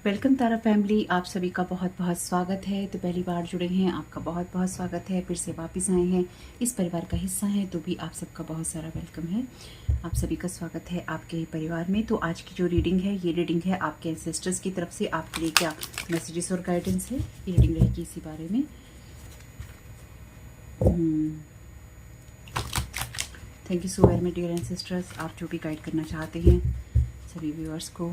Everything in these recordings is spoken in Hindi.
वेलकम तारा फैमिली, आप सभी का बहुत बहुत स्वागत है। तो पहली बार जुड़े हैं, आपका बहुत बहुत स्वागत है। फिर से वापस आए हैं, इस परिवार का हिस्सा हैं, तो भी आप सबका बहुत सारा वेलकम है। आप सभी का स्वागत है आपके परिवार में। तो आज की जो रीडिंग है, ये रीडिंग है आपके एंसेस्टर्स की तरफ से आपके लिए क्या मैसेजेस और गाइडेंस है, ये रीडिंग रहेगी इसी बारे में। Thank you so very much dear ancestors, आप जो भी गाइड करना चाहते हैं सभी व्यूअर्स को।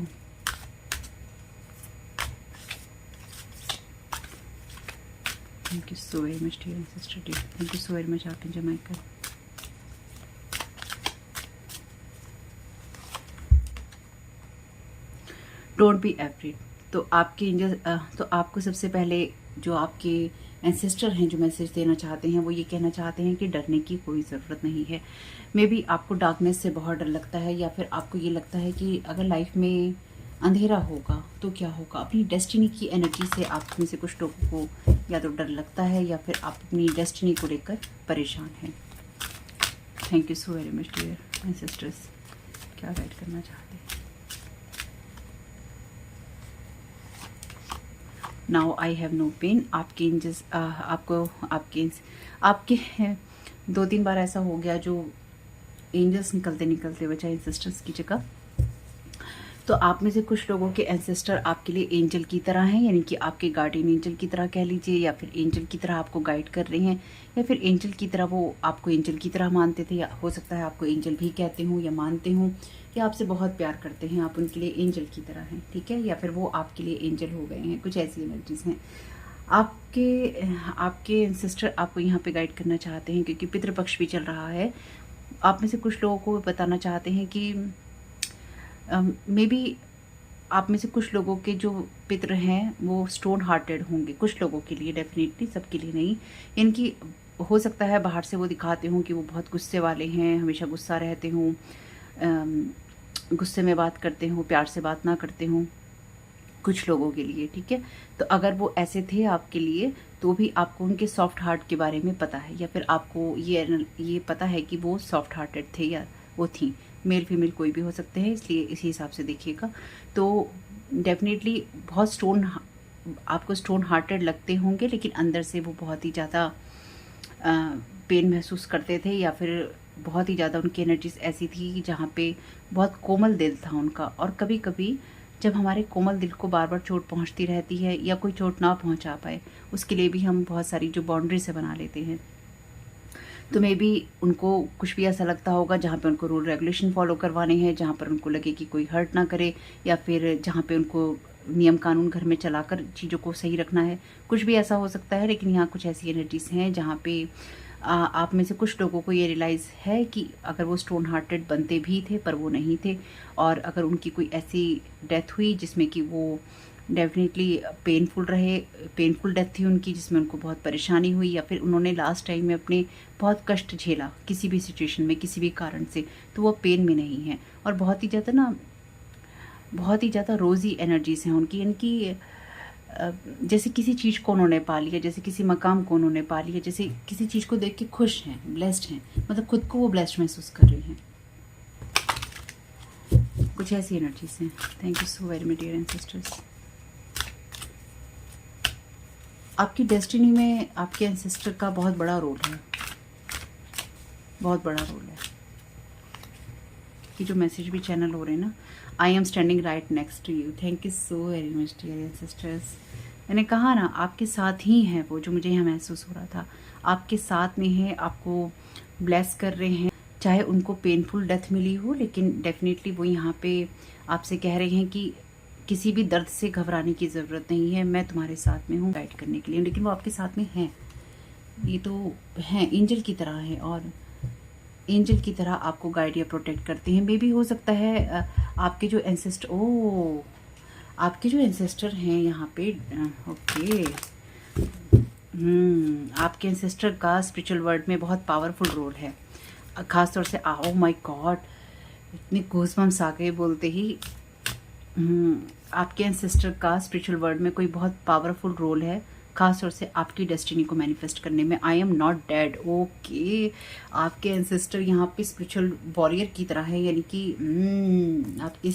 Thank you so very much dear sister D, thank you so very much आप जमाइका। Don't be afraid. तो आपके एंजल तो आपको सबसे पहले जो आपके एंसेस्टर हैं जो मैसेज देना चाहते हैं वो ये कहना चाहते हैं कि डरने की कोई ज़रूरत नहीं है। मे बी आपको डार्कनेस से बहुत डर लगता है, या फिर आपको ये लगता है कि अगर लाइफ में अंधेरा होगा तो क्या होगा। अपनी डेस्टिनी की एनर्जी से आप में से कुछ लोगों को या तो डर लगता है या फिर आप अपनी डेस्टिनी को लेकर परेशान हैं। Thank you so very much dear ancestors, क्या गाइड करना चाहते हैं। Now I have no pain. आपके एंजल्स आपको आपके 2-3 बार ऐसा हो गया जो एंजल्स निकलते निकलते बचा एंसेस्टर्स की जगह। तो आप में से कुछ लोगों के एंसेस्टर आपके लिए एंजल की तरह हैं, यानी कि आपके गार्डियन एंजल की तरह कह लीजिए, या फिर एंजल की तरह आपको गाइड कर रहे हैं, या फिर एंजल की तरह वो आपको एंजल की तरह मानते थे, या हो सकता है आपको एंजल भी कहते हों या मानते हों, या आपसे बहुत प्यार करते हैं, आप उनके लिए एंजल की तरह हैं, ठीक है, या फिर वो आपके लिए एंजल हो गए हैं। कुछ ऐसी एनर्जीज हैं। आपके एंसेस्टर आपको यहाँ पे गाइड करना चाहते हैं क्योंकि पितृपक्ष भी चल रहा है। आप में से कुछ लोगों को बताना चाहते हैं कि मे बी आप में से कुछ लोगों के जो पितृ हैं वो स्टोन हार्टेड होंगे, कुछ लोगों के लिए, डेफिनेटली सबके लिए नहीं। इनकी हो सकता है बाहर से वो दिखाते हों कि वो बहुत गुस्से वाले हैं, हमेशा गुस्सा रहते हों, गुस्से में बात करते हों, प्यार से बात ना करते हों, कुछ लोगों के लिए, ठीक है। तो अगर वो ऐसे थे आपके लिए तो भी आपको उनके सॉफ्ट हार्ट के बारे में पता है, या फिर आपको ये पता है कि वो सॉफ्ट हार्टेड थे या वो थी। मेल फीमेल कोई भी हो सकते हैं, इसलिए इसी हिसाब से देखिएगा। तो डेफिनेटली बहुत आपको स्टोन हार्टेड लगते होंगे, लेकिन अंदर से वो बहुत ही ज़्यादा पेन महसूस करते थे, या फिर बहुत ही ज़्यादा उनकी एनर्जीज ऐसी थी जहाँ पे बहुत कोमल दिल था उनका। और कभी कभी जब हमारे कोमल दिल को बार बार चोट पहुँचती रहती है या कोई चोट ना पहुँचा पाए, उसके लिए भी हम बहुत सारी जो बाउंड्री से बना लेते हैं। तो मे बी उनको कुछ भी ऐसा लगता होगा जहाँ पे उनको रूल रेगुलेशन फॉलो करवाने हैं, जहाँ पर उनको लगे कि कोई हर्ट ना करे, या फिर जहाँ पे उनको नियम कानून घर में चलाकर चीज़ों को सही रखना है। कुछ भी ऐसा हो सकता है, लेकिन यहाँ कुछ ऐसी एनर्जीज हैं जहाँ पे आप में से कुछ लोगों को ये रियलाइज़ है कि अगर वो स्टोन हार्टेड बनते भी थे पर वो नहीं थे, और अगर उनकी कोई ऐसी डेथ हुई जिसमें कि वो डेफिनेटली पेनफुल डेथ थी उनकी, जिसमें उनको बहुत परेशानी हुई, या फिर उन्होंने लास्ट टाइम में अपने बहुत कष्ट झेला किसी भी सिचुएशन में किसी भी कारण से, तो वो पेन में नहीं है। और बहुत ही ज़्यादा रोज़ी एनर्जीज हैं उनकी। इनकी जैसे किसी चीज़ को उन्होंने पा लिया, जैसे किसी मकाम को उन्होंने पा लिया, जैसे किसी चीज़ को देख के खुश हैं, ब्लेस्ड हैं, मतलब खुद को वो ब्लेस्ड महसूस कर रही हैं। कुछ ऐसी एनर्जीज हैं। Thank you so very much dear ancestors. आपकी डेस्टिनी में आपके एंसेस्टर का बहुत बड़ा रोल है, बहुत बड़ा रोल है। कि जो मैसेज भी चैनल हो रहे हैं ना, I am standing right next to you. Thank you so very much dear ancestors. मैंने कहा ना, आपके साथ ही हैं वो, जो मुझे यहाँ महसूस हो रहा था, आपके साथ में है, आपको ब्लेस कर रहे हैं। चाहे उनको पेनफुल डेथ मिली हो, लेकिन डेफिनेटली वो यहाँ पे आपसे कह रहे हैं कि किसी भी दर्द से घबराने की ज़रूरत नहीं है, मैं तुम्हारे साथ में हूँ गाइड करने के लिए। लेकिन वो आपके साथ में हैं, ये तो हैं, एंजल की तरह है, और एंजल की तरह आपको गाइड या प्रोटेक्ट करते हैं। मे भी हो सकता है आपके जो एंसेस्टर हैं यहाँ पे, ओके, आपके एंसेस्टर का स्पिरिचुअल वर्ल्ड में बहुत पावरफुल रोल है। खासतौर से ओह माय गॉड, इतने गूज़बम्स आ गए बोलते ही। आपके एंसेस्टर का स्पिरिचुअल वर्ल्ड में कोई बहुत पावरफुल रोल है, खास तौर से आपकी डेस्टिनी को मैनिफेस्ट करने में। I am not dead. Okay, आपके एंसेस्टर यहाँ पे स्पिरिचुअल वॉरियर की तरह है, यानी कि आपके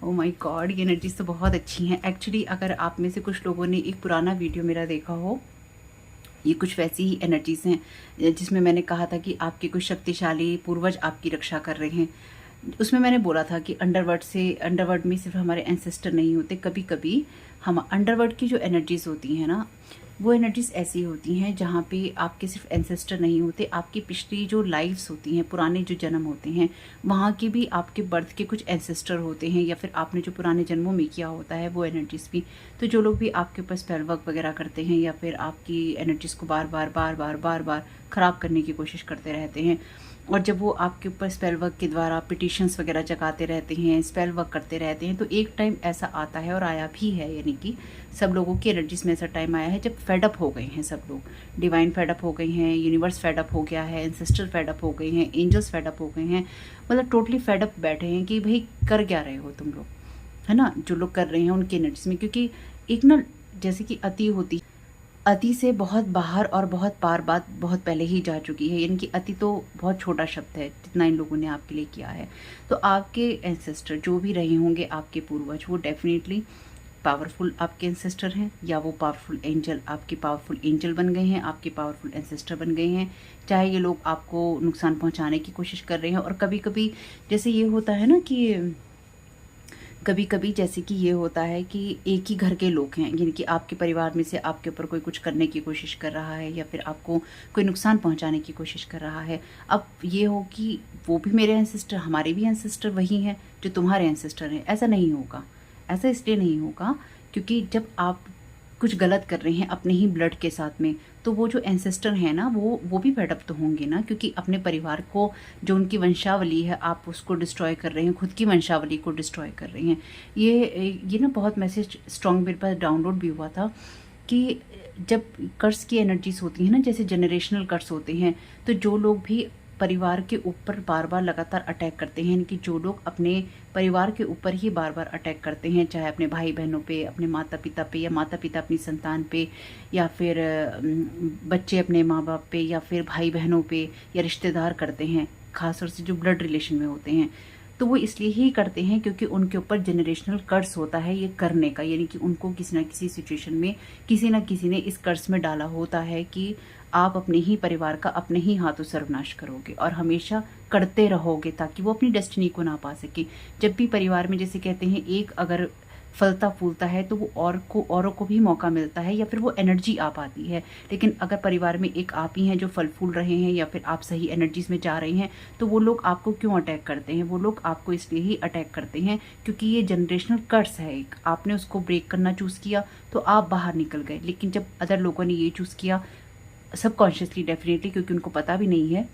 ओ माय गॉड, ये एनर्जीज तो बहुत अच्छी हैं। एक्चुअली अगर आप में से कुछ लोगों ने एक पुराना वीडियो मेरा देखा हो, ये कुछ वैसी ही एनर्जीज हैं जिसमें मैंने कहा था कि आपके कुछ शक्तिशाली पूर्वज आपकी रक्षा कर रहे हैं। उसमें मैंने बोला था कि अंडरवर्ल्ड में सिर्फ हमारे एंसेस्टर नहीं होते, कभी कभी हम अंडरवर्ल्ड की जो एनर्जीज होती हैं ना, वो एनर्जीज ऐसी होती हैं जहाँ पे आपके सिर्फ एंसेस्टर नहीं होते, आपकी पिछली जो लाइफ्स होती हैं, पुराने जो जन्म होते हैं, वहाँ के भी आपके बर्थ के कुछ एंसेस्टर होते हैं, या फिर आपने जो पुराने जन्मों में किया होता है वो एनर्जीज भी। तो जो लोग भी आपके ऊपर स्पेल वर्क वगैरह करते हैं या फिर आपकी एनर्जीज को बार बार ख़राब करने की कोशिश करते रहते हैं, और जब वो आपके ऊपर स्पेल वर्क के द्वारा पिटिशंस वगैरह जगाते रहते हैं, स्पेल वर्क करते रहते हैं, तो एक टाइम ऐसा आता है और आया भी है, यानी कि सब लोगों की एनर्जीज में ऐसा टाइम आया है जब फेडअप हो गए हैं सब लोग। डिवाइन फेडअप हो गए हैं, यूनिवर्स फेडअप हो गया है, एंसेस्टर फेडअप हो गए हैं, एंजल्स फेडअप हो गए हैं, मतलब टोटली फेडअप बैठे हैं कि भाई कर क्या रहे हो तुम लोग, है ना। जो लोग कर रहे हैं उनकी एनर्जीज में, क्योंकि एक ना जैसे कि अति से बहुत बाहर और बहुत पार बात बहुत पहले ही जा चुकी है, यानी कि अति तो बहुत छोटा शब्द है जितना इन लोगों ने आपके लिए किया है। तो आपके एंसेस्टर जो भी रहे होंगे, आपके पूर्वज, वो डेफिनेटली पावरफुल आपके एंसेस्टर हैं, या वो पावरफुल एंजल आपके पावरफुल एंजल बन गए हैं, आपके पावरफुल एंसेस्टर बन गए हैं। चाहे ये लोग आपको नुकसान पहुंचाने की कोशिश कर रहे हैं, और कभी कभी जैसे ये होता है ना कि कभी कभी जैसे कि ये होता है कि एक ही घर के लोग हैं, यानी कि आपके परिवार में से आपके ऊपर कोई कुछ करने की कोशिश कर रहा है, या फिर आपको कोई नुकसान पहुंचाने की कोशिश कर रहा है। अब ये हो कि वो भी मेरे एंसेस्टर, हमारे भी एंसेस्टर वही हैं जो तुम्हारे एंसेस्टर हैं, ऐसा नहीं होगा। ऐसा इसलिए नहीं होगा क्योंकि जब आप कुछ गलत कर रहे हैं अपने ही ब्लड के साथ में, तो वो जो एंसेस्टर है ना, वो भी फेडअप तो होंगे ना, क्योंकि अपने परिवार को, जो उनकी वंशावली है, आप उसको डिस्ट्रॉय कर रहे हैं, खुद की वंशावली को डिस्ट्रॉय कर रहे हैं। ये ना बहुत मैसेज स्ट्रॉन्ग मेरे पास डाउनलोड भी हुआ था कि जब कर्स की एनर्जीज होती हैं ना, जैसे जनरेशनल कर्स होते हैं, तो जो लोग भी परिवार के ऊपर बार बार लगातार अटैक करते हैं, यानी कि जो लोग अपने परिवार के ऊपर ही बार बार अटैक करते हैं, चाहे अपने भाई बहनों पे, अपने माता पिता पे, या माता पिता अपनी संतान पे, या फिर बच्चे अपने माँ बाप पे, या फिर भाई बहनों पे, या रिश्तेदार करते हैं, खासतौर से जो ब्लड रिलेशन में होते हैं, तो वो इसलिए ही करते हैं क्योंकि उनके ऊपर जनरेशनल कर्स होता है ये करने का, यानी कि उनको किसी ना किसी सिचुएशन में किसी ना किसी ने इस कर्स में डाला होता है कि आप अपने ही परिवार का अपने ही हाथों सर्वनाश करोगे और हमेशा करते रहोगे ताकि वो अपनी डेस्टिनी को ना पा सके। जब भी परिवार में, जैसे कहते हैं, एक अगर फलता फूलता है तो वो औरों को भी मौका मिलता है, या फिर वो एनर्जी आ पाती है। लेकिन अगर परिवार में एक आप ही हैं जो फल फूल रहे हैं, या फिर आप सही एनर्जीज में जा रहे हैं, तो वो लोग आपको क्यों अटैक करते हैं? वो लोग आपको इसलिए ही अटैक करते हैं क्योंकि ये जनरेशनल कर्स है एक, आपने उसको ब्रेक करना चूज़ किया तो आप बाहर निकल गए। लेकिन जब अदर लोगों ने ये चूज़ किया सबकॉन्शियसली, डेफिनेटली, क्योंकि उनको पता भी नहीं है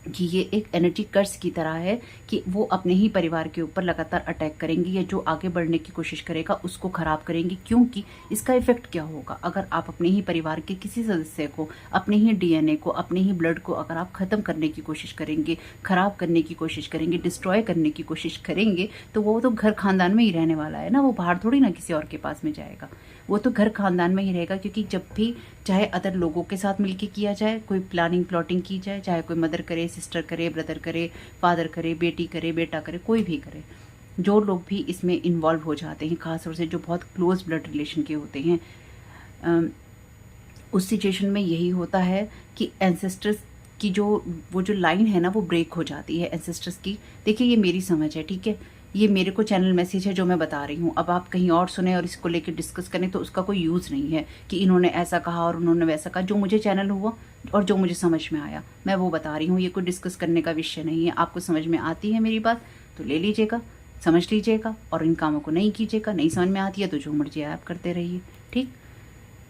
कि ये एक एनर्जी कर्स की तरह है कि वो अपने ही परिवार के ऊपर लगातार अटैक करेंगी, या जो आगे बढ़ने की कोशिश करेगा उसको खराब करेंगी। क्योंकि इसका इफेक्ट क्या होगा? अगर आप अपने ही परिवार के किसी सदस्य को, अपने ही डीएनए को, अपने ही ब्लड को अगर आप खत्म करने की कोशिश करेंगे, खराब करने की कोशिश करेंगे, डिस्ट्रॉय करने की कोशिश करेंगे, तो वो तो घर खानदान में ही रहने वाला है ना, वो बाहर थोड़ी ना किसी और के पास में जाएगा, वो तो घर खानदान में ही रहेगा। क्योंकि जब भी चाहे अदर लोगों के साथ मिलके किया जाए, कोई प्लानिंग प्लॉटिंग की जाए, चाहे कोई मदर करे, सिस्टर करे, ब्रदर करे, फादर करे, बेटी करे, बेटा करे, कोई भी करे, जो लोग भी इसमें इन्वॉल्व हो जाते हैं, खासतौर से जो बहुत क्लोज ब्लड रिलेशन के होते हैं, उस सिचुएशन में यही होता है कि एंसेस्टर्स की वो जो लाइन है ना, वो ब्रेक हो जाती है एंसेस्टर्स की। देखिए, ये मेरी समझ है, ठीक है, ये मेरे को चैनल मैसेज है जो मैं बता रही हूँ। अब आप कहीं और सुने और इसको लेकर डिस्कस करें तो उसका कोई यूज़ नहीं है कि इन्होंने ऐसा कहा और उन्होंने वैसा कहा। जो मुझे चैनल हुआ और जो मुझे समझ में आया मैं वो बता रही हूँ। ये कोई डिस्कस करने का विषय नहीं है। आपको समझ में आती है मेरी बात तो ले लीजिएगा, समझ लीजिएगा, और इन कामों को नहीं कीजिएगा। नहीं समझ में आती है तो जो मर्जी आप करते रहिए, ठीक।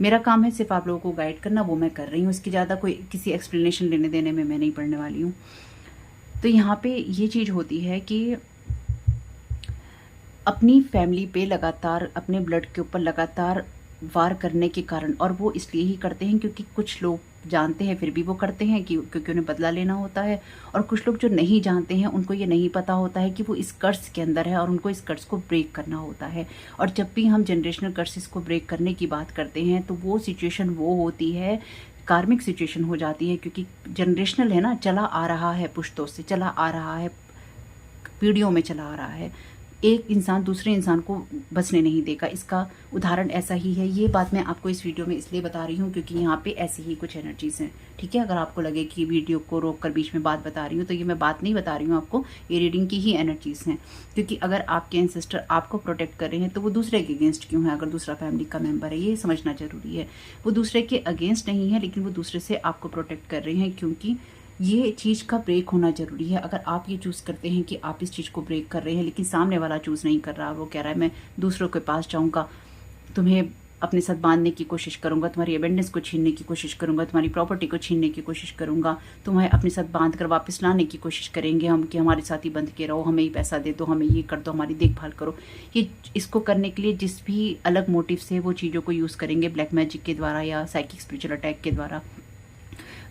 मेरा काम है सिर्फ आप लोगों को गाइड करना, वो मैं कर रही हूँ। इसकी ज़्यादा कोई किसी एक्सप्लेनेशन लेने देने में मैं नहीं पढ़ने वाली हूँ। तो यहाँ पे ये चीज़ होती है कि अपनी फैमिली पे लगातार, अपने ब्लड के ऊपर लगातार वार करने के कारण, और वो इसलिए ही करते हैं क्योंकि कुछ लोग जानते हैं फिर भी वो करते हैं कि क्योंकि उन्हें बदला लेना होता है। और कुछ लोग जो नहीं जानते हैं उनको ये नहीं पता होता है कि वो इस कर्ज के अंदर है और उनको इस कर्ज को ब्रेक करना होता है। और जब भी हम जनरेशनल कर्सेस को ब्रेक करने की बात करते हैं तो वो सिचुएशन वो होती है, कार्मिक सिचुएशन हो जाती है, क्योंकि जनरेशनल है ना, चला आ रहा है, पुश्तों से चला आ रहा है, पीढ़ियों में चला आ रहा है। एक इंसान दूसरे इंसान को बचने नहीं देगा। इसका उदाहरण ऐसा ही है। ये बात मैं आपको इस वीडियो में इसलिए बता रही हूँ क्योंकि यहाँ पे ऐसी ही कुछ एनर्जीज हैं, ठीक है। अगर आपको लगे कि वीडियो को रोक कर बीच में बात बता रही हूँ तो ये मैं बात नहीं बता रही हूँ आपको, ये रीडिंग की ही एनर्जीज हैं। क्योंकि अगर आपके एंसेस्टर आपको प्रोटेक्ट कर रहे हैं तो वो दूसरे के अगेंस्ट क्यों है? अगर दूसरा फैमिली का मेम्बर है, ये समझना जरूरी है। वो दूसरे के अगेंस्ट नहीं है, लेकिन वो दूसरे से आपको प्रोटेक्ट कर रहे हैं, क्योंकि ये चीज़ का ब्रेक होना ज़रूरी है। अगर आप ये चूज़ करते हैं कि आप इस चीज़ को ब्रेक कर रहे हैं, लेकिन सामने वाला चूज़ नहीं कर रहा, वो कह रहा है मैं दूसरों के पास जाऊँगा, तुम्हें अपने साथ बांधने की कोशिश करूँगा, तुम्हारी एबेंडेंस को छीनने की कोशिश करूँगा, तुम्हारी प्रॉपर्टी को छीनने की कोशिश करूँगा, तुम्हें अपने साथ बांध कर वापस लाने की कोशिश करेंगे हम कि हमारे साथ ही बंध के रहो, हमें ही पैसा दे दो, हमें ये कर दो, हमारी देखभाल करो। ये इसको करने के लिए जिस भी अलग मोटिव से वो चीज़ों को यूज़ करेंगे, ब्लैक मैजिक के द्वारा या साइकिक स्पिरिचुअल अटैक के द्वारा,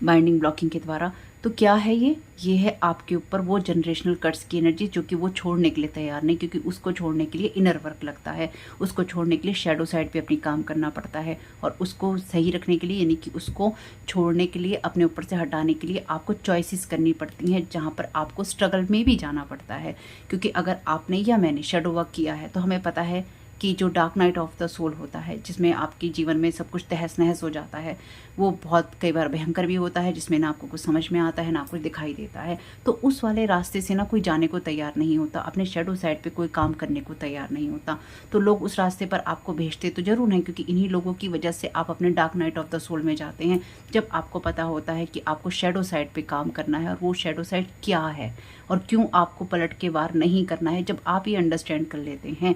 बाइंडिंग ब्लॉकिंग के द्वारा, तो क्या है ये है आपके ऊपर वो जनरेशनल कर्ज की एनर्जी जो कि वो छोड़ने के लिए तैयार नहीं, क्योंकि उसको छोड़ने के लिए इनर वर्क लगता है, उसको छोड़ने के लिए शैडो साइड पे अपनी काम करना पड़ता है। और उसको सही रखने के लिए, यानी कि उसको छोड़ने के लिए, अपने ऊपर से हटाने के लिए आपको चॉइसेस करनी पड़ती हैं, जहाँ पर आपको स्ट्रगल में भी जाना पड़ता है। क्योंकि अगर आपने या मैंने शैडो वर्क किया है तो हमें पता है कि जो dark night of the soul होता है, जिसमें आपके जीवन में सब कुछ तहस नहस हो जाता है, वो बहुत कई बार भयंकर भी होता है, जिसमें ना आपको कुछ समझ में आता है ना कुछ दिखाई देता है। तो उस वाले रास्ते से ना कोई जाने को तैयार नहीं होता, अपने शैडो साइड पे कोई काम करने को तैयार नहीं होता। तो लोग उस रास्ते पर आपको भेजते तो जरूर हैं, क्योंकि इन्हीं लोगों की वजह से आप अपने dark night of the soul में जाते हैं, जब आपको पता होता है कि आपको शैडो साइड पे काम करना है। और वो शैडो साइड क्या है और क्यों आपको पलट के वार नहीं करना है, जब आप ये अंडरस्टैंड कर लेते हैं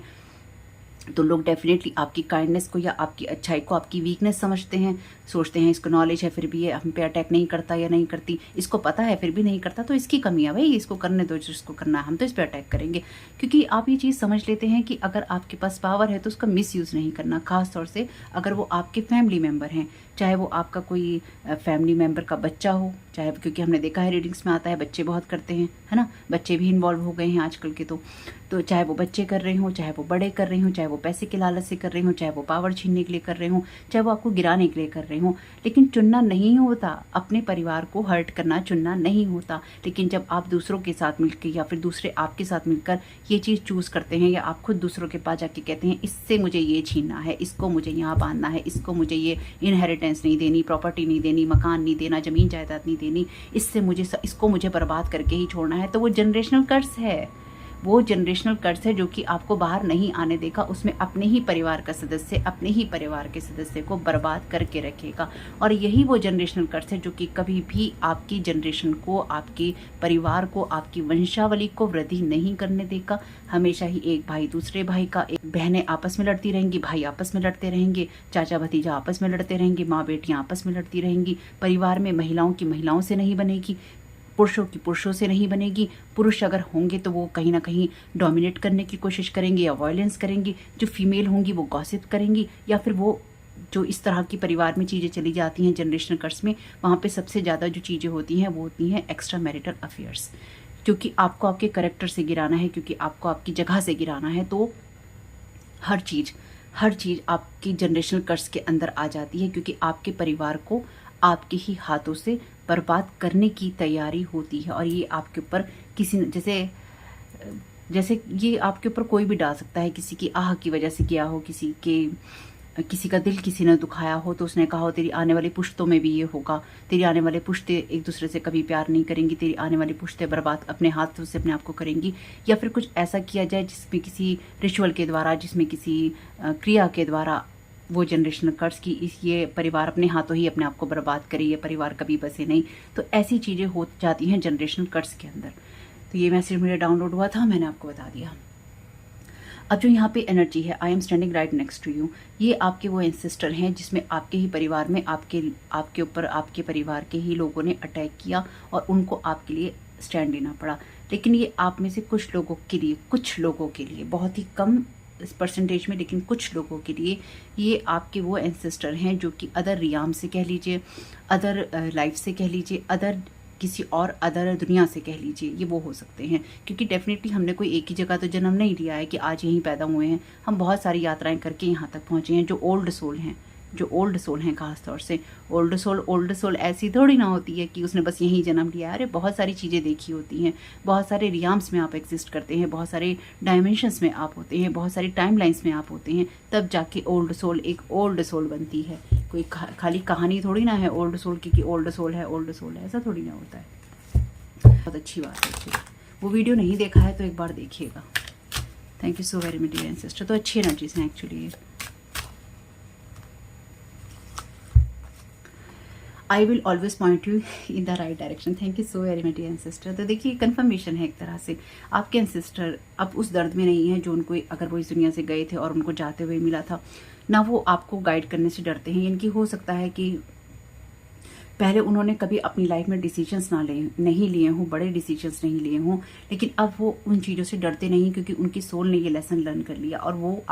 तो लोग डेफिनेटली आपकी काइंडनेस को या आपकी अच्छाई को आपकी वीकनेस समझते हैं, सोचते हैं इसको नॉलेज है फिर भी ये हम पे अटैक नहीं करता या नहीं करती, इसको पता है फिर भी नहीं करता तो इसकी कमी है, भाई इसको करने दो जिसको करना है, हम तो इस पर अटैक करेंगे। क्योंकि आप ये चीज़ समझ लेते हैं कि अगर आपके पास पावर है तो उसका मिसयूज़ नहीं करना, खास तौर से अगर वो आपके फैमिली मेम्बर हैं, चाहे वो आपका कोई फैमिली मेम्बर का बच्चा हो, चाहे, क्योंकि हमने देखा है रीडिंग्स में आता है बच्चे बहुत करते हैं, है ना, बच्चे भी इन्वॉल्व हो गए हैं आजकल के। तो चाहे वो बच्चे कर रहे हों, चाहे वो बड़े कर रहे हों, चाहे वो पैसे के लालच से कर रहे हों, चाहे वो पावर छीनने के लिए कर रहे हों, चाहे वो आपको गिराने के लिए कर रहे हों, लेकिन चुनना नहीं होता, अपने परिवार को हर्ट करना चुनना नहीं होता। लेकिन जब आप दूसरों के साथ मिलकर या फिर दूसरे आपके साथ मिलकर ये चीज़ चूज़ करते हैं, या आप खुद दूसरों के पास जाके कहते हैं इससे मुझे ये छीनना है, इसको मुझे यहाँ बांधना है, इसको मुझे ये इनहेरिटेंस नहीं देनी, प्रॉपर्टी नहीं देनी, मकान नहीं देना, ज़मीन जायदाद नहीं देनी, इसको मुझे बर्बाद करके ही छोड़ना है, तो वो जनरेशनल कर्ज है। वो जनरेशनल कर्ज है जो कि आपको बाहर नहीं आने देगा, उसमें अपने ही परिवार का सदस्य, अपने ही परिवार के सदस्य को बर्बाद करके रखेगा। और यही वो जनरेशनल कर्ज है जो कि कभी भी आपकी जनरेशन को, आपके परिवार को, आपकी वंशावली को वृद्धि नहीं करने देगा। हमेशा ही एक भाई दूसरे भाई का, एक बहनें आपस में लड़ती रहेंगी, भाई आपस में लड़ते रहेंगे, चाचा भतीजा आपस में लड़ते रहेंगे, माँ बेटियाँ आपस में लड़ती रहेंगी। परिवार में महिलाओं की महिलाओं से नहीं बनेगी, पुरुषों की पुरुषों से नहीं बनेगी। पुरुष अगर होंगे तो वो कहीं ना कहीं डोमिनेट करने की कोशिश करेंगे या वायलेंस करेंगे, जो फीमेल होंगी वो गॉसिप करेंगी, या फिर वो जो इस तरह की परिवार में चीज़ें चली जाती हैं जनरेशनल कर्ज में, वहाँ पे सबसे ज़्यादा जो चीज़ें होती हैं वो होती हैं एक्स्ट्रा मैरिटल अफेयर्स। क्योंकि आपको आपके कैरेक्टर से गिराना है, क्योंकि आपको आपकी जगह से गिराना है, तो हर चीज़ आपकी जनरेशनल कर्ज के अंदर आ जाती है, क्योंकि आपके परिवार को आपके ही हाथों से बर्बाद करने की तैयारी होती है। और ये आपके ऊपर किसी जैसे ये आपके ऊपर कोई भी डाल सकता है, किसी की आह की वजह से किया हो, किसी का दिल किसी ने दुखाया हो, तो उसने कहा हो तेरी आने वाली पुश्तों में भी ये होगा, तेरी आने वाले पुश्ते एक दूसरे से कभी प्यार नहीं करेंगी, तेरी आने वाली पुश्ते बर्बाद अपने हाथों से अपने आप को करेंगी। या फिर कुछ ऐसा किया जाए जिसमें किसी रिचुअल के द्वारा, जिसमें किसी क्रिया के द्वारा वो जनरेशनल कर्ज की ये परिवार अपने हाथों ही अपने आप को बर्बाद करे, ये परिवार कभी बसे नहीं। तो ऐसी चीज़ें हो जाती हैं जनरेशनल कर्ज के अंदर। तो ये मैसेज मुझे डाउनलोड हुआ था, मैंने आपको बता दिया। अब जो यहाँ पे एनर्जी है, I am standing right next to you, ये आपके वो एंसेस्टर हैं जिसमें आपके ही परिवार में आपके ऊपर आपके परिवार के ही लोगों ने अटैक किया और उनको आपके लिए स्टैंड लेना पड़ा। लेकिन ये आप में से कुछ लोगों के लिए बहुत ही कम परसेंटेज में, लेकिन कुछ लोगों के लिए ये आपके वो एंसेस्टर हैं जो कि अदर रियाम से कह लीजिए, अदर लाइफ से कह लीजिए, किसी और अदर दुनिया से कह लीजिए, ये वो हो सकते हैं। क्योंकि डेफिनेटली हमने कोई एक ही जगह तो जन्म नहीं लिया है कि आज यहीं पैदा हुए हैं। हम बहुत सारी यात्राएं करके यहाँ तक पहुँचे हैं। जो ओल्ड सोल हैं, जो ओल्ड सोल हैं, खास तौर से ओल्ड सोल ऐसी थोड़ी ना होती है कि उसने बस यहीं जन्म लिया है। अरे बहुत सारी चीज़ें देखी होती हैं, बहुत सारे रियाम्स में आप एग्जिस्ट करते हैं, बहुत सारे डायमेंशंस में आप होते हैं, बहुत सारी टाइम लाइन्स में आप होते हैं, तब जाके ओल्ड सोल एक ओल्ड सोल बनती है। कोई खाली कहानी थोड़ी ना है ओल्ड सोल की कि ओल्ड सोल है, ऐसा थोड़ी ना होता है। बहुत अच्छी बात है। वो वीडियो नहीं देखा है तो एक बार देखिएगा। Thank you so very much dear ancestor. तो अच्छी एनर्जीज हैं actually. I will always point you in the right direction. Thank you so very much dear ancestor. तो देखिए कंफर्मेशन है एक तरह से, आपके एंसेस्टर अब उस दर्द में नहीं है जो उनको, अगर वो इस दुनिया से गए थे और उनको जाते हुए मिला था ना, वो आपको गाइड करने से डरते हैं। यानी कि हो सकता है कि पहले उन्होंने कभी अपनी लाइफ में डिसीजंस नहीं लिए हों, बड़े डिसीजंस नहीं लिए हों, लेकिन अब वो उन चीज़ों से डरते नहीं क्योंकि उनकी सोल ने ये लेसन लर्न कर लिया। और वो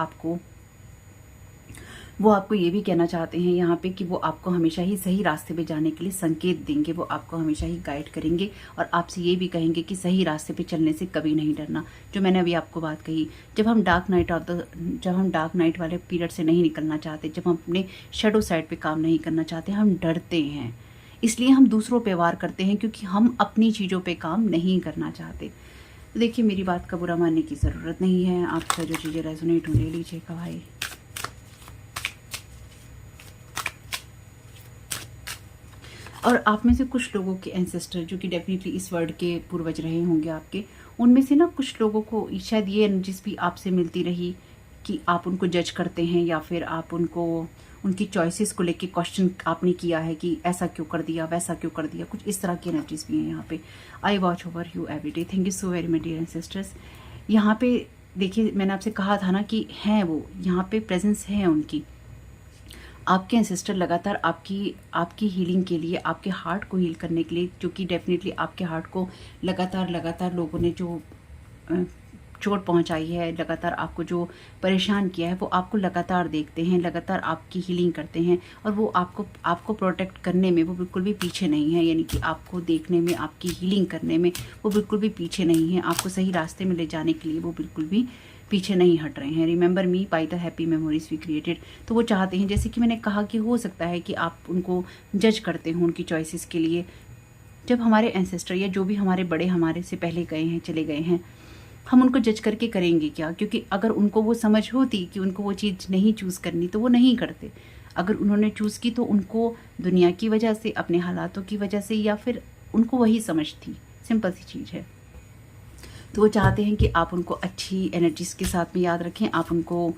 आपको ये भी कहना चाहते हैं यहाँ पे कि वो आपको हमेशा ही सही रास्ते पे जाने के लिए संकेत देंगे, वो आपको हमेशा ही गाइड करेंगे और आपसे ये भी कहेंगे कि सही रास्ते पे चलने से कभी नहीं डरना। जो मैंने अभी आपको बात कही, जब हम डार्क नाइट वाले पीरियड से नहीं निकलना चाहते, जब हम अपने शेडो साइड पे काम नहीं करना चाहते, हम डरते हैं, इसलिए हम दूसरों पे वार करते हैं क्योंकि हम अपनी चीज़ों पे काम नहीं करना चाहते। तो देखिए मेरी बात का बुरा मानने की ज़रूरत नहीं है, आपका जो चीज़ें रेजोनेट हो ले लीजिएगा भाई। और आप में से कुछ लोगों के एंसेस्टर जो कि डेफिनेटली इस वर्ल्ड के पूर्वज रहे होंगे आपके, उनमें से ना कुछ लोगों को शायद ये एनर्जीज भी आपसे मिलती रही कि आप उनको जज करते हैं या फिर आप उनकी चॉइसेस को लेके क्वेश्चन आपने किया है कि ऐसा क्यों कर दिया, वैसा क्यों कर दिया, कुछ इस तरह की एनर्जीज भी हैं यहाँ पे। I watch over you every day. Thank you so very much dear ancestors. यहाँ पे देखिए मैंने आपसे कहा था ना कि हैं वो, यहाँ पे प्रेजेंस है उनकी। आपके एंसेस्टर लगातार आपकी हीलिंग के लिए, आपके हार्ट को हील करने के लिए, जो कि डेफिनेटली आपके हार्ट को लगातार लोगों ने जो चोट पहुंचाई है, लगातार आपको जो परेशान किया है, वो आपको लगातार देखते हैं, लगातार आपकी हीलिंग करते हैं और वो आपको प्रोटेक्ट करने में वो बिल्कुल भी पीछे नहीं है। यानी कि आपको देखने में, आपकी हीलिंग करने में वो बिल्कुल भी पीछे नहीं है। आपको सही रास्ते में ले जाने के लिए वो बिल्कुल भी पीछे नहीं हट रहे हैं। Remember me by the happy memories we created. तो वो चाहते हैं, जैसे कि मैंने कहा कि हो सकता है कि आप उनको जज करते हो उनकी चॉइसेस के लिए। जब हमारे एंसेस्टर या जो भी हमारे बड़े हमारे से पहले गए हैं, चले गए हैं, हम उनको जज करके करेंगे क्या? क्योंकि अगर उनको वो समझ होती कि उनको वो चीज़ नहीं चूज़ करनी तो वो नहीं करते। अगर उन्होंने चूज़ की तो उनको दुनिया की वजह से, अपने हालातों की वजह से, या फिर उनको वही समझ थी। सिंपल सी चीज़ है। तो वो चाहते हैं कि आप उनको अच्छी एनर्जीज के साथ में याद रखें, आप उनको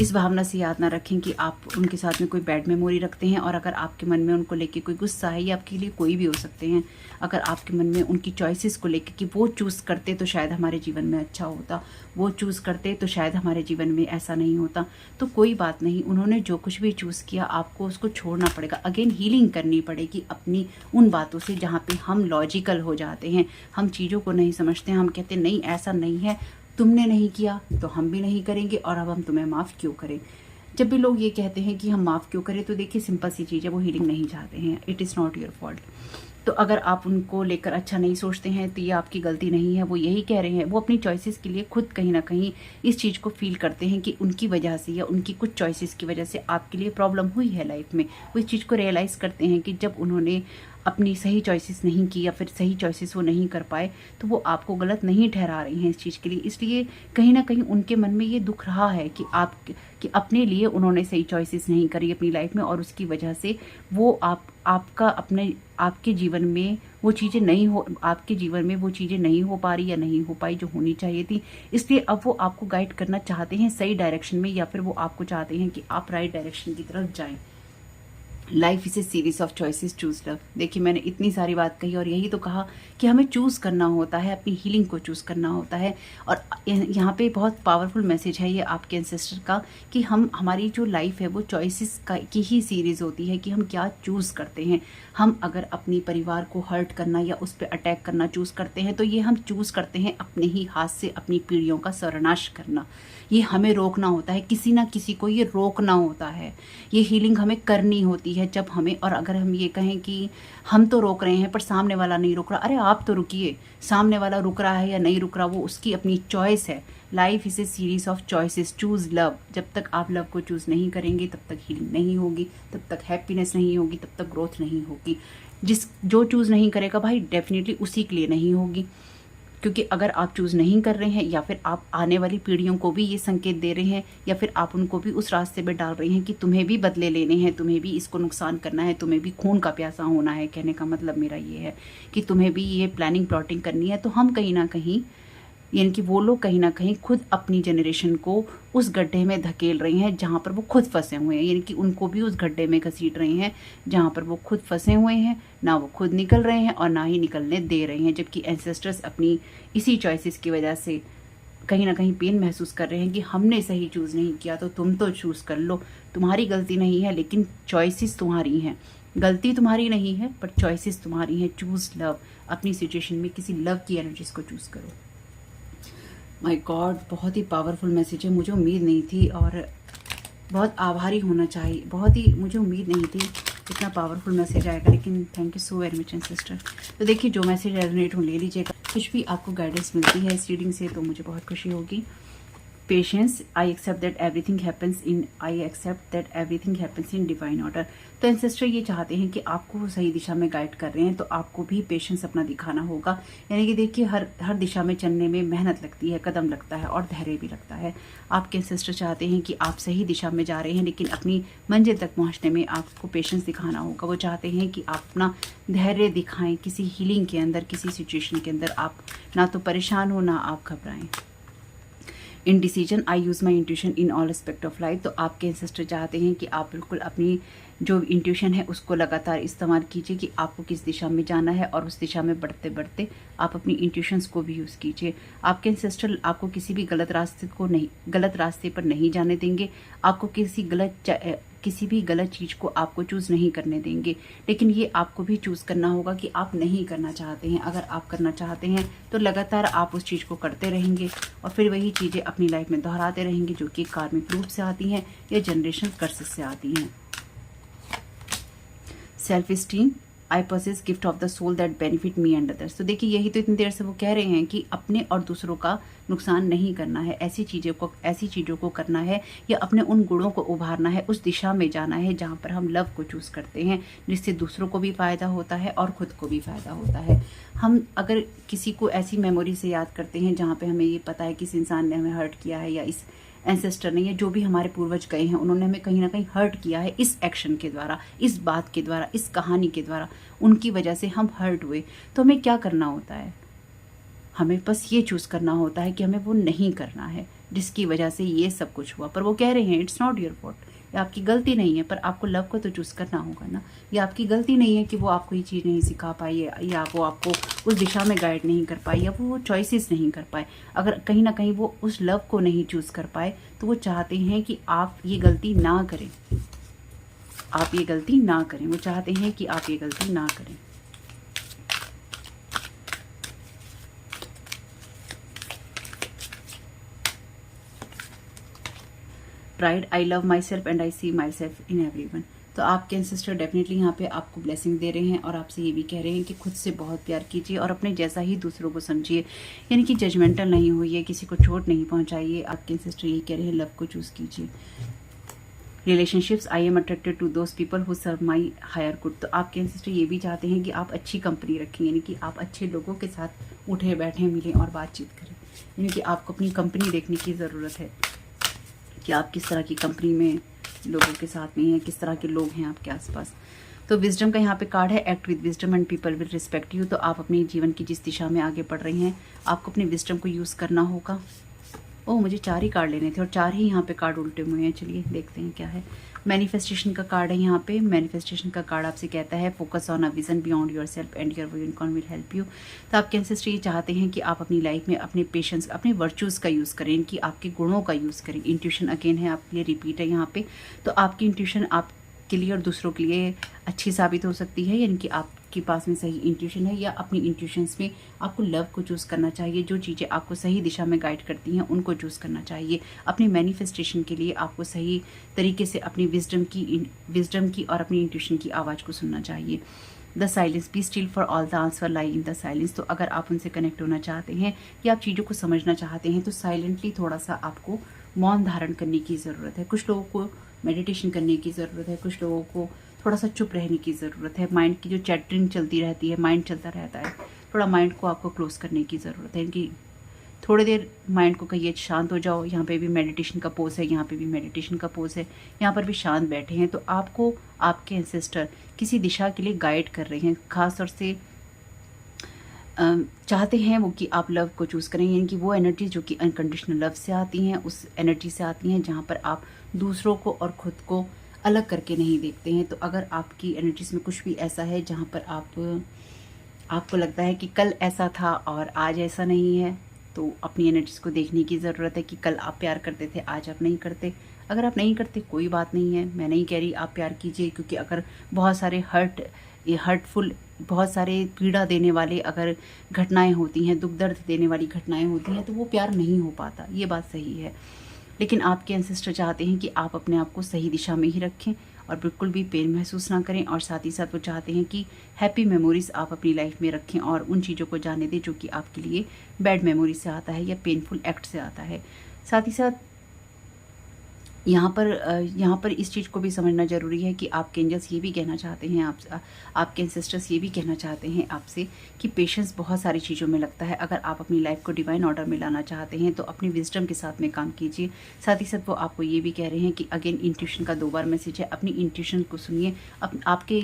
इस भावना से याद ना रखें कि आप उनके साथ में कोई बैड मेमोरी रखते हैं। और अगर आपके मन में उनको लेके कोई गुस्सा है, या आपके लिए कोई भी हो सकते हैं, अगर आपके मन में उनकी चॉइसेस को लेके कि वो चूज़ करते तो शायद हमारे जीवन में अच्छा होता, वो चूज़ करते तो शायद हमारे जीवन में ऐसा नहीं होता, तो कोई बात नहीं। उन्होंने जो कुछ भी चूज़ किया, आपको उसको छोड़ना पड़ेगा। अगेन हीलिंग करनी पड़ेगी अपनी उन बातों से जहाँ पे हम लॉजिकल हो जाते हैं, हम चीज़ों को नहीं समझते, हम कहते नहीं ऐसा नहीं है, तुमने नहीं किया तो हम भी नहीं करेंगे और अब हम तुम्हें माफ़ क्यों करें। जब भी लोग ये कहते हैं कि हम माफ़ क्यों करें, तो देखिए सिंपल सी चीज़ है, वो हीलिंग नहीं चाहते हैं। It is not your fault. तो अगर आप उनको लेकर अच्छा नहीं सोचते हैं तो ये आपकी गलती नहीं है। वो यही कह रहे हैं, वो अपनी चॉइसेस के लिए खुद कहीं ना कहीं इस चीज़ को फील करते हैं कि उनकी वजह से या उनकी कुछ चॉइसेस की वजह से आपके लिए प्रॉब्लम हुई है लाइफ में। वो इस चीज़ को रियलाइज़ करते हैं कि जब उन्होंने अपनी सही चॉइसेस नहीं की या फिर सही चॉइसेस वो नहीं कर पाए, तो वो आपको गलत नहीं ठहरा रहे हैं इस चीज़ के लिए। इसलिए कहीं ना कहीं उनके मन में ये दुख रहा है कि अपने लिए उन्होंने सही चॉइसेस नहीं करी अपनी लाइफ में, और उसकी वजह से वो आपके जीवन में वो चीज़ें नहीं हो पा रही या नहीं हो पाई जो होनी चाहिए थी। इसलिए अब वो आपको गाइड करना चाहते हैं सही डायरेक्शन में, या फिर वो आपको चाहते हैं कि आप राइट डायरेक्शन की तरफ जाएं। Life is a series of choices, choose love. देखिए मैंने इतनी सारी बात कही और यही तो कहा कि हमें चूज़ करना होता है, अपनी हीलिंग को चूज़ करना होता है। और यहाँ पे बहुत पावरफुल मैसेज है ये आपके एंसेस्टर का कि हमारी जो लाइफ है वो चॉइसेस की ही सीरीज़ होती है कि हम क्या चूज़ करते हैं। हम अगर अपनी परिवार को हर्ट करना या उस पर अटैक करना चूज़ करते हैं तो ये हम चूज़ करते हैं अपने ही हाथ से अपनी पीढ़ियों का सर्वनाश करना। ये हमें रोकना होता है, किसी ना किसी को ये रोकना होता है। ये हीलिंग हमें करनी होती है जब हमें, और अगर हम ये कहें कि हम तो रोक रहे हैं पर सामने वाला नहीं रुक रहा, अरे आप तो रुकिए, सामने वाला रुक रहा है या नहीं रुक रहा वो उसकी अपनी चॉइस है। Life is a series of choices, choose love. जब तक आप लव को चूज नहीं करेंगे तब तक हीलिंग नहीं होगी, तब तक हैप्पीनेस नहीं होगी, तब तक ग्रोथ नहीं होगी। जो चूज नहीं करेगा भाई डेफिनेटली उसी के लिए नहीं होगी। क्योंकि अगर आप चूज़ नहीं कर रहे हैं या फिर आप आने वाली पीढ़ियों को भी ये संकेत दे रहे हैं या फिर आप उनको भी उस रास्ते पे डाल रहे हैं कि तुम्हें भी बदले लेने हैं, तुम्हें भी इसको नुकसान करना है, तुम्हें भी खून का प्यासा होना है, कहने का मतलब मेरा ये है कि तुम्हें भी ये प्लानिंग प्लॉटिंग करनी है। तो हम कहीं ना कहीं, यानी कि वो लोग कहीं ना कहीं खुद अपनी जनरेशन को उस गड्ढे में धकेल रहे हैं जहाँ पर वो खुद फंसे हुए हैं, यानी कि उनको भी उस गड्ढे में घसीट रहे हैं जहाँ पर वो खुद फंसे हुए हैं। ना वो खुद निकल रहे हैं और ना ही निकलने दे रहे हैं, जबकि एंसेस्टर्स अपनी इसी चॉइसेस की वजह से कहीं ना कहीं पेन महसूस कर रहे हैं कि हमने सही चूज़ नहीं किया तो तुम तो चूज़ कर लो, तुम्हारी गलती नहीं है लेकिन चॉइसेस तुम्हारी हैं। गलती तुम्हारी नहीं है पर चॉइसेस तुम्हारी हैं। चूज़ लव, अपनी सिचुएशन में किसी लव की एनर्जीज को चूज़ करो। माय गॉड, बहुत ही पावरफुल मैसेज है, मुझे उम्मीद नहीं थी और बहुत आभारी होना चाहिए, बहुत ही मुझे उम्मीद नहीं थी इतना पावरफुल मैसेज आएगा, लेकिन thank you so very much sister. तो देखिए जो मैसेज रेजोनेट हो ले लीजिएगा, कुछ भी आपको गाइडेंस मिलती है इस रीडिंग से तो मुझे बहुत खुशी होगी। Patience, I accept that everything happens in divine order. तो एंसेस्टर ये चाहते हैं कि आपको सही दिशा में गाइड कर रहे हैं तो आपको भी पेशेंस अपना दिखाना होगा। यानी कि देखिए हर दिशा में चलने में मेहनत लगती है, कदम लगता है और धैर्य भी लगता है। आपके एंसेस्टर चाहते हैं कि आप सही दिशा में जा रहे हैं लेकिन अपनी मंजिल तक पहुंचने में आपको पेशेंस दिखाना होगा। वो चाहते हैं कि आप अपना धैर्य दिखाएं किसी हीलिंग के अंदर, किसी सिचुएशन के अंदर आप ना तो परेशान हो ना आप घबराएं। In decision I use my intuition in all aspect of life. तो आपके एंसेस्टर चाहते हैं कि आप बिल्कुल अपनी जो इंट्यूशन है उसको लगातार इस्तेमाल कीजिए कि आपको किस दिशा में जाना है और उस दिशा में बढ़ते बढ़ते आप अपनी इंट्यूशंस को भी यूज़ कीजिए। आपके एंसेस्टर आपको किसी भी गलत रास्ते पर नहीं जाने देंगे, आपको किसी भी गलत चीज़ को आपको चूज़ नहीं करने देंगे, लेकिन ये आपको भी चूज़ करना होगा कि आप नहीं करना चाहते हैं। अगर आप करना चाहते हैं तो लगातार आप उस चीज़ को करते रहेंगे और फिर वही चीज़ें अपनी लाइफ में दोहराते रहेंगे जो कि कार्मिक रूप से आती हैं या जनरेशन कर्सेस से आती हैं। Self esteem, I possess gift of the soul that benefit me and others. तो देखिए यही तो इतनी देर से वो कह रहे हैं कि अपने और दूसरों का नुकसान नहीं करना है, ऐसी चीज़ों को करना है या अपने उन गुणों को उभारना है, उस दिशा में जाना है जहाँ पर हम लव को चूज़ करते हैं, जिससे दूसरों को भी फ़ायदा होता है और ख़ुद को भी फ़ायदा होता है। हम अगर किसी को ऐसी मेमोरी से याद करते हैं जहाँ पर हमें ये पता है कि इस इंसान ने हमें हर्ट किया है या इस एंसेस्टर ने या जो भी हमारे पूर्वज गए हैं उन्होंने हमें कहीं ना कहीं हर्ट किया है, इस एक्शन के द्वारा, इस बात के द्वारा, इस कहानी के द्वारा, उनकी वजह से हम हर्ट हुए, तो हमें क्या करना होता है? हमें बस ये चूज़ करना होता है कि हमें वो नहीं करना है जिसकी वजह से ये सब कुछ हुआ। पर वो कह रहे हैं इट्स नॉट योर फॉल्ट, ये आपकी गलती नहीं है, पर आपको लव को तो चूज़ करना होगा ना। ये आपकी गलती नहीं है कि वो आपको ये चीज़ नहीं सिखा पाई या वो आपको उस दिशा में गाइड नहीं कर पाई या वो चॉइसेस नहीं कर पाए। अगर कहीं ना कहीं वो उस लव को नहीं चूज़ कर पाए तो वो चाहते हैं कि आप ये गलती ना करें, आप ये गलती ना करें। वो चाहते हैं कि आप ये गलती ना करें। Pride, I love myself and I see myself in everyone. तो आपके एंसेस्टर डेफिनेटली यहाँ पे आपको ब्लेसिंग दे रहे हैं और आपसे ये भी कह रहे हैं कि खुद से बहुत प्यार कीजिए और अपने जैसा ही दूसरों को समझिए, यानी कि जजमेंटल नहीं होइए, किसी को चोट नहीं पहुँचाइए। आपके एंसेस्टर ये कह रहे हैं लव को चूज़ कीजिए। Relationships, I am attracted to those people who serve my higher good. तो आपके एंसेस्टर ये भी चाहते हैं कि आप अच्छी कंपनी रखें, यानी कि आप अच्छे लोगों के साथ उठे बैठे मिलें और बातचीत करें, यानी कि आपको अपनी कंपनी देखने की ज़रूरत है कि आप किस तरह की कंपनी में लोगों के साथ में हैं, किस तरह के लोग हैं आपके आसपास। तो विजडम का यहाँ पे कार्ड है, act with wisdom and people will respect you. तो आप अपने जीवन की जिस दिशा में आगे बढ़ रहे हैं आपको अपने विजडम को यूज़ करना होगा ओह, मुझे 4 ही कार्ड लेने थे और 4 ही यहाँ पे कार्ड उल्टे हुए हैं। चलिए देखते हैं क्या है। मैनिफेस्टेशन का कार्ड है यहाँ पे। मैनिफेस्टेशन का कार्ड आपसे कहता है focus on a vision beyond yourself and your unicorn will help you. तो आपके एंसेस्टर ये चाहते हैं कि आप अपनी लाइफ में अपने पेशेंस, अपने वर्चूज़ का यूज़ करें, इनकी आपके गुणों का यूज़ करें। इंट्यूशन अगेन है आपके लिए, रिपीट है यहाँ पे। तो आपकी इंट्यूशन आपके लिए और दूसरों के लिए अच्छी साबित हो सकती है, यानी कि आपके पास में सही इंट्यूशन है, या अपनी इंट्यूशंस में आपको लव को चूज़ करना चाहिए। जो चीज़ें आपको सही दिशा में गाइड करती हैं उनको चूज़ करना चाहिए। अपनी मैनिफेस्टेशन के लिए आपको सही तरीके से अपनी विजडम की और अपनी इंट्यूशन की आवाज़ को सुनना चाहिए। The silence, be still for all the answer lie in the silence. तो अगर आप उनसे कनेक्ट होना चाहते हैं या आप चीज़ों को समझना चाहते हैं तो साइलेंटली थोड़ा सा आपको मौन धारण करने की ज़रूरत है। कुछ लोगों को मेडिटेशन करने की ज़रूरत है, कुछ लोगों को थोड़ा सा चुप रहने की ज़रूरत है। माइंड की जो चैटरिंग चलती रहती है, माइंड चलता रहता है, थोड़ा माइंड को आपको क्लोज करने की ज़रूरत है। कि थोड़ी देर माइंड को कहिए शांत हो जाओ। यहाँ पे भी मेडिटेशन का पोज है, यहाँ पे भी मेडिटेशन का पोज है, यहाँ पर भी शांत बैठे हैं। तो आपको आपके एंसेस्टर किसी दिशा के लिए गाइड कर रहे हैं। खास तौर से चाहते हैं वो कि आप लव को चूज़ करें, यानी कि वो एनर्जी जो कि अनकंडीशनल लव से आती हैं, उस एनर्जी से आती हैं जहाँ पर आप दूसरों को और ख़ुद को अलग करके नहीं देखते हैं। तो अगर आपकी एनर्जीज में कुछ भी ऐसा है जहाँ पर आपको लगता है कि कल ऐसा था और आज ऐसा नहीं है, तो अपनी एनर्जीज को देखने की ज़रूरत है कि कल आप प्यार करते थे, आज आप नहीं करते। अगर आप नहीं करते कोई बात नहीं है, मैं नहीं कह रही आप प्यार कीजिए, क्योंकि अगर बहुत सारे हर्टफुल, बहुत सारे पीड़ा देने वाले अगर घटनाएं होती हैं, दुख दर्द देने वाली घटनाएं होती हैं, तो वो प्यार नहीं हो पाता, ये बात सही है। लेकिन आपके एंसेस्टर चाहते हैं कि आप अपने आप को सही दिशा में ही रखें और बिल्कुल भी पेन महसूस ना करें, और साथ ही साथ वो चाहते हैं कि हैप्पी मेमोरीज आप अपनी लाइफ में रखें और उन चीज़ों को जाने दें जो कि आपके लिए बैड मेमोरी से आता है या पेनफुल एक्ट से आता है। साथ ही साथ यहाँ पर इस चीज़ को भी समझना ज़रूरी है कि आपके एंजल्स ये भी कहना चाहते हैं, आपके एंसेस्टर्स ये भी कहना चाहते हैं आपसे कि पेशेंस बहुत सारी चीज़ों में लगता है। अगर आप अपनी लाइफ को डिवाइन ऑर्डर में लाना चाहते हैं तो अपनी विजडम के साथ में काम कीजिए। साथ ही साथ वो आपको ये भी कह रहे हैं कि अगेन इंट्यूशन का 2 बार मैसेज है, अपनी इंट्यूशन को सुनिए, आपके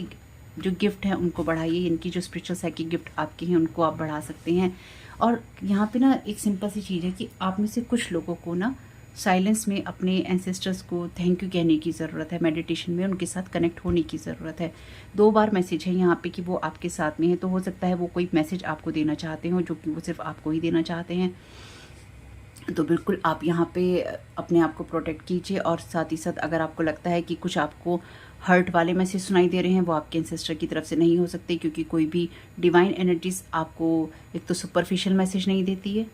जो गिफ्ट हैं उनको बढ़ाइए, इनकी जो स्पिरिचुअल साइकिक गिफ्ट आपके हैं उनको आप बढ़ा सकते हैं। और यहाँ पे ना एक सिंपल सी चीज़ है कि आप में से कुछ लोगों को ना साइलेंस में अपने एंसेस्टर्स को थैंक यू कहने की ज़रूरत है, मेडिटेशन में उनके साथ कनेक्ट होने की ज़रूरत है। 2 बार मैसेज है यहाँ पे कि वो आपके साथ में है, तो हो सकता है वो कोई मैसेज आपको देना चाहते हो जो कि वो सिर्फ आपको ही देना चाहते हैं। तो बिल्कुल आप यहाँ पे अपने आप को प्रोटेक्ट कीजिए। और साथ ही साथ अगर आपको लगता है कि कुछ आपको हर्ट वाले मैसेज सुनाई दे रहे हैं, वो आपके एंसेस्टर की तरफ से नहीं हो सकते, क्योंकि कोई भी डिवाइन एनर्जीज आपको एक तो सुपरफिशियल मैसेज नहीं देती है,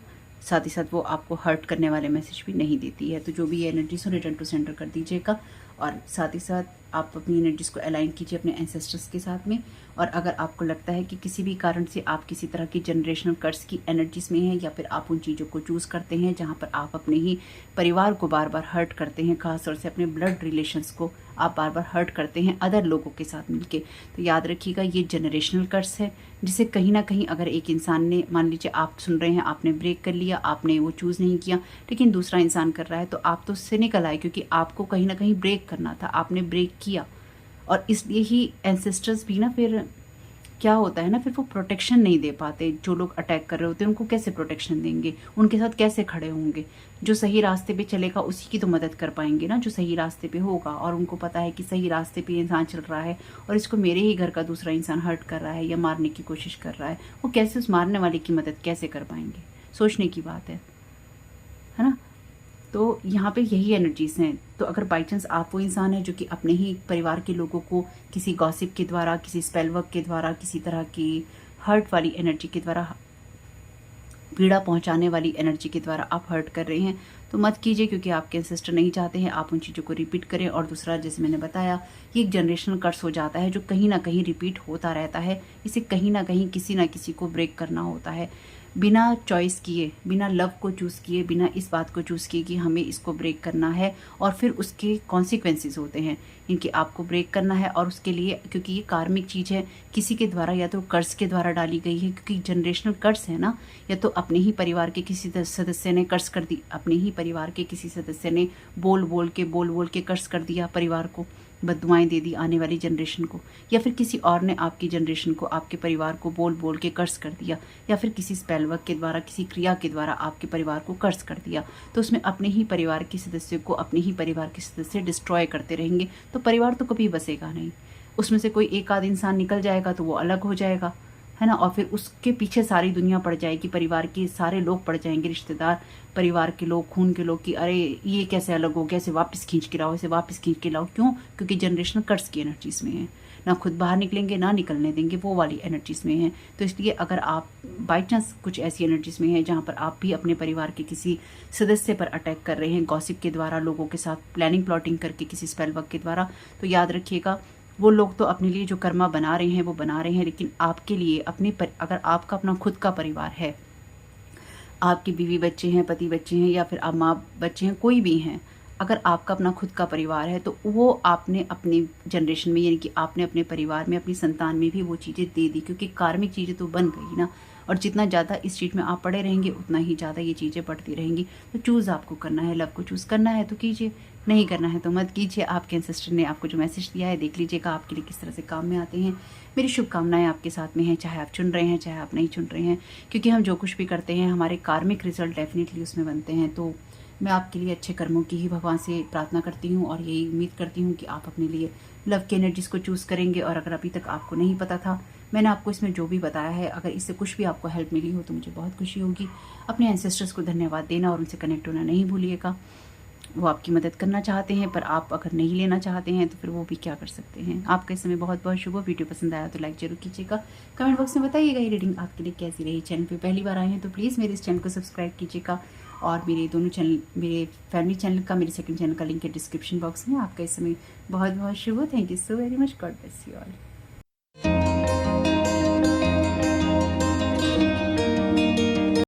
साथ ही साथ वो आपको हर्ट करने वाले मैसेज भी नहीं देती है। तो जो भी एनर्जीज हो रिटर्न टू सेंटर कर दीजिएगा, और साथ ही साथ आप अपनी एनर्जीज को अलाइन कीजिए अपने एंसेस्टर्स के साथ में। और अगर आपको लगता है कि किसी भी कारण से आप किसी तरह की जनरेशनल कर्स की एनर्जीज में हैं, या फिर आप उन चीज़ों को चूज़ करते हैं जहाँ पर आप अपने ही परिवार को बार बार हर्ट करते हैं, खासतौर से अपने ब्लड रिलेशंस को आप बार बार हर्ट करते हैं अदर लोगों के साथ मिलके, तो याद रखिएगा ये जनरेशनल कर्स है, जिसे कहीं ना कहीं अगर एक इंसान ने, मान लीजिए आप सुन रहे हैं, आपने ब्रेक कर लिया, आपने वो चूज़ नहीं किया, लेकिन दूसरा इंसान कर रहा है, तो आप तो उससे निकल आए, क्योंकि आपको कहीं ना कहीं ब्रेक करना था, आपने ब्रेक किया। और इसलिए ही एंसेस्टर्स भी ना फिर क्या होता है ना, फिर वो प्रोटेक्शन नहीं दे पाते। जो लोग अटैक कर रहे होते हैं उनको कैसे प्रोटेक्शन देंगे, उनके साथ कैसे खड़े होंगे? जो सही रास्ते पे चलेगा उसी की तो मदद कर पाएंगे ना, जो सही रास्ते पे होगा और उनको पता है कि सही रास्ते पे इंसान चल रहा है और इसको मेरे ही घर का दूसरा इंसान हर्ट कर रहा है या मारने की कोशिश कर रहा है, वो कैसे उस मारने वाले की मदद कैसे कर पाएंगे? सोचने की बात है ना। तो यहाँ पे यही एनर्जीज हैं। तो अगर बाई चांस आप वो इंसान है जो कि अपने ही परिवार के लोगों को किसी गॉसिप के द्वारा, किसी स्पेल वर्क के द्वारा, किसी तरह की हर्ट वाली एनर्जी के द्वारा, पीड़ा पहुंचाने वाली एनर्जी के द्वारा आप हर्ट कर रहे हैं, तो मत कीजिए, क्योंकि आपके एंसेस्टर नहीं चाहते हैं आप उन चीज़ों को रिपीट करें। और दूसरा, जैसे मैंने बताया, ये एक जनरेशनल कर्स हो जाता है जो कहीं ना कहीं रिपीट होता रहता है। इसे कहीं ना कहीं किसी ना किसी को ब्रेक करना होता है, बिना चॉइस किए, बिना लव को चूज़ किए, बिना इस बात को चूज़ किए कि हमें इसको ब्रेक करना है, और फिर उसके कॉन्सिक्वेंसेस होते हैं इनकी, आपको ब्रेक करना है। और उसके लिए, क्योंकि ये कार्मिक चीज़ है, किसी के द्वारा या तो कर्ज के द्वारा डाली गई है, क्योंकि जनरेशनल कर्ज है ना, या तो अपने ही परिवार के किसी सदस्य ने कर्ज कर दी, अपने ही परिवार के किसी सदस्य ने बोल बोल के कर्ज कर दिया परिवार को, बद्दुआएं दे दी आने वाली जनरेशन को, या फिर किसी और ने आपकी जनरेशन को, आपके परिवार को बोल बोल के कर्ज कर दिया, या फिर किसी स्पेल वर्क के द्वारा, किसी क्रिया के द्वारा आपके परिवार को कर्ज कर दिया, तो उसमें अपने ही परिवार के सदस्य को, अपने ही परिवार के सदस्य डिस्ट्रॉय करते रहेंगे, तो परिवार तो कभी बसेगा नहीं। उसमें से कोई एक आध इंसान निकल जाएगा तो वो अलग हो जाएगा, है ना, और फिर उसके पीछे सारी दुनिया पड़ जाएगी, परिवार के सारे लोग पड़ जाएंगे, रिश्तेदार, परिवार के लोग, खून के लोग, कि अरे ये कैसे अलग हो गया, इसे वापस खींच के लाओ, इसे वापस खींच के लाओ। क्यों? क्योंकि जनरेशन कर्ज की एनर्जीज में है, ना खुद बाहर निकलेंगे ना निकलने देंगे, वो वाली एनर्जीज में है। तो इसलिए अगर आप बाई चांस कुछ ऐसी एनर्जीज में है जहाँ पर आप भी अपने परिवार के किसी सदस्य पर अटैक कर रहे हैं, गॉसिप के द्वारा, लोगों के साथ प्लानिंग प्लॉटिंग करके, किसी स्पेल वर्क के द्वारा, तो याद रखिएगा वो लोग तो अपने लिए जो कर्मा बना रहे हैं वो बना रहे हैं, लेकिन आपके लिए अगर आपका अपना खुद का परिवार है, आपके बीवी बच्चे हैं, पति बच्चे हैं, या फिर आप माँ बच्चे हैं, कोई भी हैं, अगर आपका अपना खुद का परिवार है तो वो आपने अपने जनरेशन में, यानी कि आपने अपने परिवार में, अपनी संतान में भी वो चीज़ें दे दी, क्योंकि कार्मिक चीज़ें तो बन गई ना। और जितना ज़्यादा इस चीज़ में आप पड़े रहेंगे उतना ही ज़्यादा ये चीज़ें बढ़ती रहेंगी। तो चूज़ आपको करना है, लव को चूज़ करना है तो कीजिए, नहीं करना है तो मत कीजिए। आपके एंसेस्टर ने आपको जो मैसेज दिया है देख लीजिएगा आपके लिए किस तरह से काम में आते हैं। मेरी शुभकामनाएं आपके साथ में हैं, चाहे आप चुन रहे हैं चाहे आप नहीं चुन रहे हैं, क्योंकि हम जो कुछ भी करते हैं हमारे कार्मिक रिजल्ट डेफिनेटली उसमें बनते हैं। तो मैं आपके लिए अच्छे कर्मों की ही भगवान से प्रार्थना करती हूँ और यही उम्मीद करती हूँ कि आप अपने लिए लव की एनर्जीज को चूज़ करेंगे। और अगर अभी तक आपको नहीं पता था, मैंने आपको इसमें जो भी बताया है, अगर इससे कुछ भी आपको हेल्प मिली हो तो मुझे बहुत खुशी होगी। अपने एंसेस्टर्स को धन्यवाद देना और उनसे कनेक्ट होना नहीं भूलिएगा। वो आपकी मदद करना चाहते हैं, पर आप अगर नहीं लेना चाहते हैं तो फिर वो भी क्या कर सकते हैं। आपका इस समय बहुत बहुत शुभ हो। वीडियो पसंद आया तो लाइक जरूर कीजिएगा। कमेंट बॉक्स में बताइएगा ये रीडिंग आपके लिए कैसी रही। चैनल पे पहली बार आए हैं तो प्लीज़ मेरे इस चैनल को सब्सक्राइब कीजिएगा, और मेरे दोनों चैनल, मेरे फैमिली चैनल का, मेरे सेकंड चैनल का लिंक है डिस्क्रिप्शन बॉक्स में। आपका इस समय बहुत बहुत शुभ हो। Thank you so very much. God bless you all.